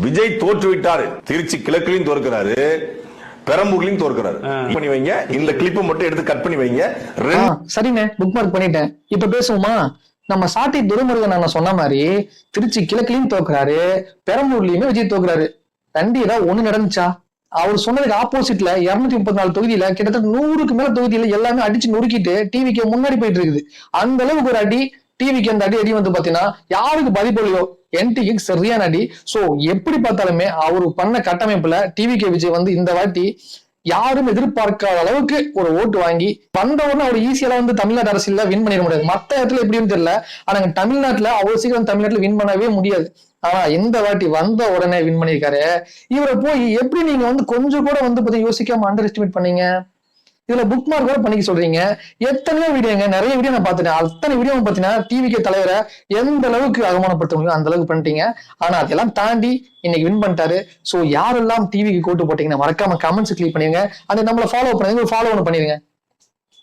விஜய் தோற்று விட்டாரு. திருச்சி கிழக்குலையும் தோற்கிறாரு, பெரம்பூர்லயும் தோற்கிறாரு. பண்ணி வைங்க, இந்த கிளிப்பை மட்டும் எடுத்து கட் பண்ணி வைங்க. சரிங்க, புக் மார்க் பண்ணிட்டேன். இப்ப பேசுவோமா? நம்ம சாட்டி துரைமுருகன் நான் சொன்ன மாதிரி திருச்சி கிழக்குலயும் தோக்குறாரு, பெரம்பூர்லயுமே விஜய் தோக்குறாரு. ரெண்டு ஒண்ணு நடந்துச்சா? அவர் சொன்னதுக்கு ஆப்போசிட்ல 234 தொகுதியில கிட்டத்தட்ட 100க்கு மேல தொகுதியில எல்லாமே அடிச்சு நொறுக்கிட்டு டிவிக்கு முன்னாடி போயிட்டு இருக்குது. அந்த அளவுக்கு ஒரு அடி டிவிக்கு. அந்த அடி வந்து பாத்தீங்கன்னா யாருக்கு பாதிப்பு இல்லையோ என்டிக்கு சரியான அடி. சோ எப்படி பார்த்தாலுமே அவரு பண்ண கட்டமைப்புல டிவிகே விஜய் வந்து இந்த வாட்டி யாரும் எதிர்பார்க்காத அளவுக்கு ஒரு ஓட்டு வாங்கி வந்த உடனே அவர் ஈஸியா வந்து தமிழ்நாடு அரசியல வின் பண்ணிட முடியாது. மத்த இடத்துல எப்படின்னு தெரியல, ஆனா தமிழ்நாட்டுல அவ்வளவு சீக்கிரம் தமிழ்நாட்டுல வின் பண்ணவே முடியாது. ஆனா இந்த வாட்டி வந்த உடனே வின் பண்ணிருக்காரு. இவரை போய் எப்படி நீங்க வந்து கொஞ்சம் கூட வந்து பத்தி யோசிக்காம அண்டர் எஸ்டிமேட் பண்ணீங்க? இதுல புக் மார்க் கூட பண்ணிக்க சொல்றீங்க. எத்தனையோ வீடியோங்க, நிறைய வீடியோ நான் பாத்துட்டேன். அத்தனை வீடியோ பாத்தீங்கன்னா டிவிகே தலைவரை எந்த அளவுக்கு அவமானப்படுத்த முடியும் அந்த அளவுக்கு பண்ணிட்டீங்க. ஆனா அதெல்லாம் தாண்டி இன்னைக்கு வின் பண்ணிட்டாரு. சோ யாரெல்லாம் டிவிக்கு கோட்டு போட்டீங்கன்னா மறக்காம கமெண்ட்ஸ் கிளிக் பண்ணிருங்க. அந்த நம்மளை ஃபாலோ பண்ணுங்க, ஃபாலோ பண்ணிருங்க.